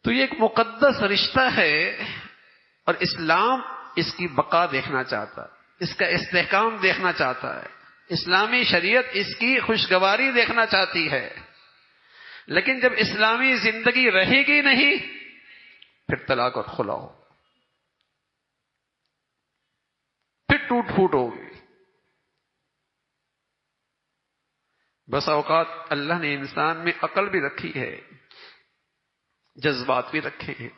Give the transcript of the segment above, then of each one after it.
تو یہ ایک مقدس رشتہ ہے اور اسلام اس کی بقا دیکھنا چاہتا ہے، اس کا استحکام دیکھنا چاہتا ہے، اسلامی شریعت اس کی خوشگواری دیکھنا چاہتی ہے۔ لیکن جب اسلامی زندگی رہے گی نہیں پھر طلاق اور خلا ہو، پھر ٹوٹ پھوٹ ہوگی۔ بس اوقات اللہ نے انسان میں عقل بھی رکھی ہے، جذبات بھی رکھے ہیں،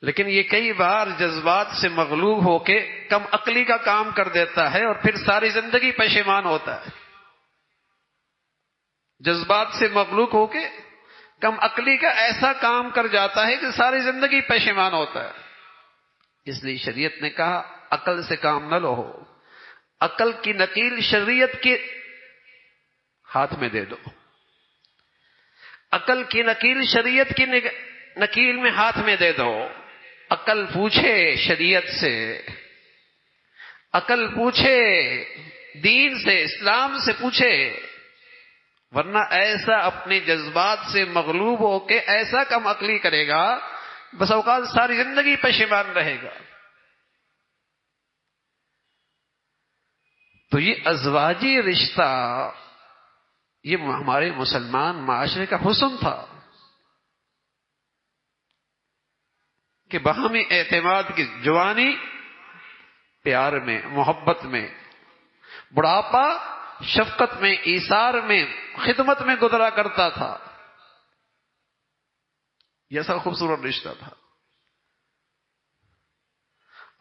لیکن یہ کئی بار جذبات سے مغلوب ہو کے کم عقلی کا کام کر دیتا ہے اور پھر ساری زندگی پشیمان ہوتا ہے۔ جذبات سے مغلوب ہو کے کم عقلی کا ایسا کام کر جاتا ہے کہ ساری زندگی پشیمان ہوتا ہے۔ اس لیے شریعت نے کہا عقل سے کام نہ لو، عقل کی نکیل شریعت کے ہاتھ میں دے دو، عقل کی نکیل شریعت کی نکیل میں ہاتھ میں دے دو۔ عقل پوچھے شریعت سے، عقل پوچھے دین سے، اسلام سے پوچھے، ورنہ ایسا اپنے جذبات سے مغلوب ہو کے ایسا کم عقلی کرے گا بس اوقات ساری زندگی پشیمان رہے گا۔ تو یہ ازواجی رشتہ یہ ہمارے مسلمان معاشرے کا حسن تھا کہ باہمی اعتماد کی جوانی پیار میں، محبت میں، بڑھاپا شفقت میں، ایثار میں، خدمت میں گزرا کرتا تھا۔ یہ ایسا خوبصورت رشتہ تھا۔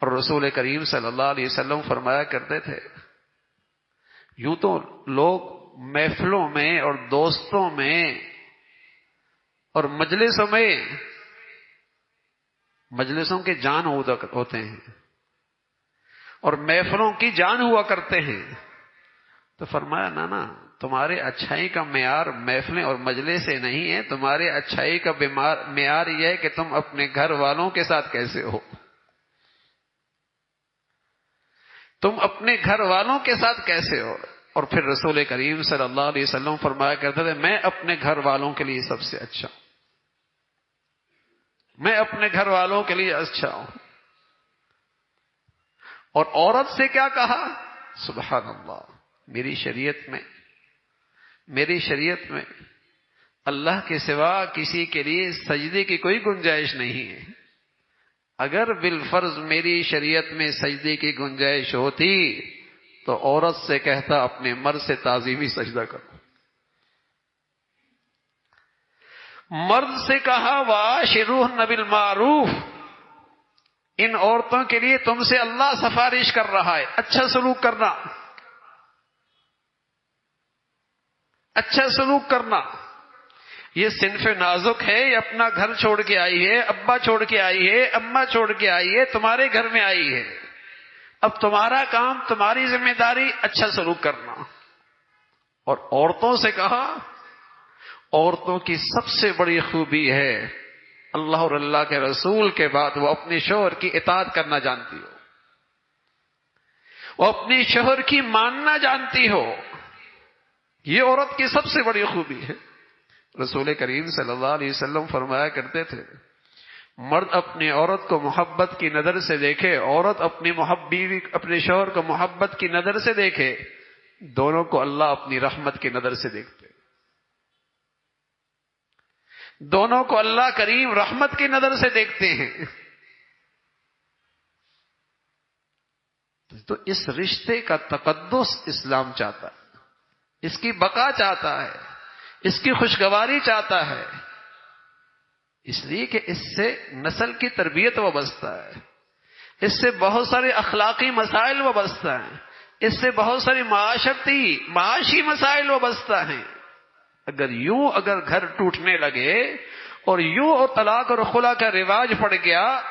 اور رسول کریم صلی اللہ علیہ وسلم فرمایا کرتے تھے یوں تو لوگ محفلوں میں اور دوستوں میں اور مجلسوں کے جان ہوتے ہیں اور محفلوں کی جان ہوا کرتے ہیں، تو فرمایا نا تمہارے اچھائی کا معیار محفلیں اور مجلس سے نہیں ہے، تمہارے اچھائی کا معیار یہ ہے کہ تم اپنے گھر والوں کے ساتھ کیسے ہو، تم اپنے گھر والوں کے ساتھ کیسے ہو۔ اور پھر رسول کریم صلی اللہ علیہ وسلم فرمایا کرتے تھے میں اپنے گھر والوں کے لیے سب سے اچھا ہوں، میں اپنے گھر والوں کے لیے اچھا ہوں۔ اور عورت سے کیا کہا؟ سبحان اللہ، میری شریعت میں اللہ کے سوا کسی کے لیے سجدے کی کوئی گنجائش نہیں ہے۔ اگر بالفرض میری شریعت میں سجدے کی گنجائش ہوتی تو عورت سے کہتا اپنے مرد سے تعظیمی سجدہ کرو۔ مرد سے کہا وَعَاشِرُوهُنَّ بِالْمَعْرُوفِ، ان عورتوں کے لیے تم سے اللہ سفارش کر رہا ہے اچھا سلوک کرنا، اچھا سلوک کرنا۔ یہ صنف نازک ہے، یہ اپنا گھر چھوڑ کے آئی ہے، ابا چھوڑ کے آئی ہے، اماں چھوڑ کے آئی ہے، تمہارے گھر میں آئی ہے، اب تمہارا کام، تمہاری ذمہ داری اچھا سلوک کرنا۔ اور عورتوں سے کہا عورتوں کی سب سے بڑی خوبی ہے اللہ اور اللہ کے رسول کے بعد وہ اپنے شوہر کی اطاعت کرنا جانتی ہو، وہ اپنے شوہر کی ماننا جانتی ہو، یہ عورت کی سب سے بڑی خوبی ہے۔ رسول کریم صلی اللہ علیہ وسلم فرمایا کرتے تھے مرد اپنی عورت کو محبت کی نظر سے دیکھے، عورت اپنے شوہر کو محبت کی نظر سے دیکھے، دونوں کو اللہ اپنی رحمت کی نظر سے دیکھتے، دونوں کو اللہ کریم رحمت کی نظر سے دیکھتے ہیں۔ تو اس رشتے کا تقدس اسلام چاہتا ہے، اس کی بقا چاہتا ہے، اس کی خوشگواری چاہتا ہے، اس لیے کہ اس سے نسل کی تربیت وابستہ ہے، اس سے بہت سارے اخلاقی مسائل وابستہ ہیں، اس سے بہت ساری معاشی مسائل وابستہ ہیں۔ اگر گھر ٹوٹنے لگے اور اور طلاق اور خلا کا رواج پڑ گیا،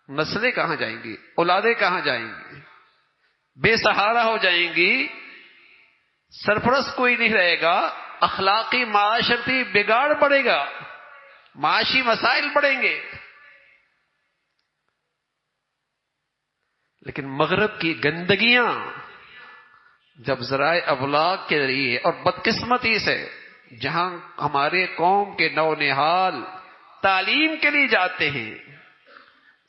نسلیں کہاں جائیں گی، اولادیں کہاں جائیں گی، بے سہارا ہو جائیں گی، سرپرست کوئی نہیں رہے گا، اخلاقی معاشرتی بگاڑ پڑے گا، معاشی مسائل بڑھیں گے۔ لیکن مغرب کی گندگیاں جب ذرائع ابلاغ کے ذریعے اور بدقسمتی سے جہاں ہمارے قوم کے نونہال تعلیم کے لیے جاتے ہیں،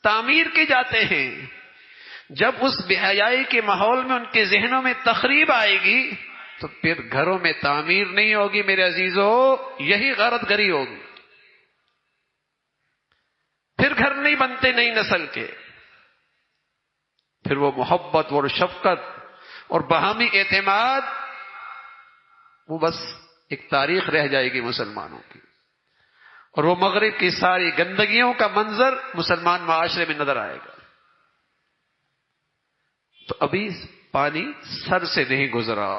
تعمیر کے جاتے ہیں، جب اس بے حیائی کے ماحول میں ان کے ذہنوں میں تخریب آئے گی تو پھر گھروں میں تعمیر نہیں ہوگی میرے عزیزو، یہی غارت گری ہوگی، پھر گھر نہیں بنتے نئی نسل کے، پھر وہ محبت اور شفقت اور باہمی اعتماد وہ بس ایک تاریخ رہ جائے گی مسلمانوں کی، اور وہ مغرب کی ساری گندگیوں کا منظر مسلمان معاشرے میں نظر آئے گا۔ تو ابھی پانی سر سے نہیں گزرا،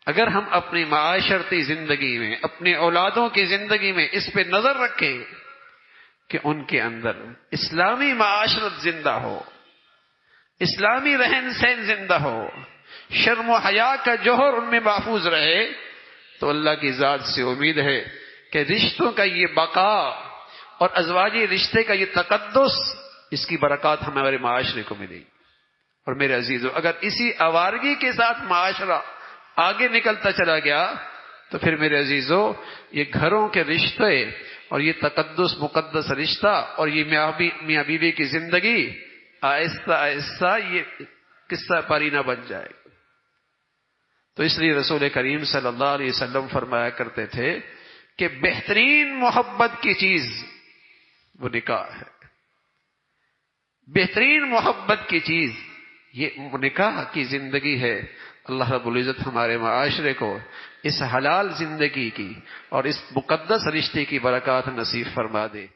اگر ہم اپنی معاشرتی زندگی میں، اپنے اولادوں کی زندگی میں اس پہ نظر رکھیں کہ ان کے اندر اسلامی معاشرت زندہ ہو، اسلامی رہن سہن زندہ ہو، شرم و حیا کا جوہر ان میں محفوظ رہے، تو اللہ کی ذات سے امید ہے کہ رشتوں کا یہ بقا اور ازواجی رشتے کا یہ تقدس، اس کی برکات ہمارے معاشرے کو ملے گی۔ اور میرے عزیزو، اگر اسی آوارگی کے ساتھ معاشرہ آگے نکلتا چلا گیا تو پھر میرے عزیزو یہ گھروں کے رشتے اور یہ تقدس مقدس رشتہ اور یہ میاں بیوی کی زندگی آہستہ آہستہ یہ قصہ پارینہ بن جائے گا۔ تو اس لیے رسول کریم صلی اللہ علیہ وسلم فرمایا کرتے تھے کہ بہترین محبت کی چیز وہ نکاح ہے، بہترین محبت کی چیز یہ نکاح کی زندگی ہے۔ اللہ رب العزت ہمارے معاشرے کو اس حلال زندگی کی اور اس مقدس رشتے کی برکات نصیب فرما دے۔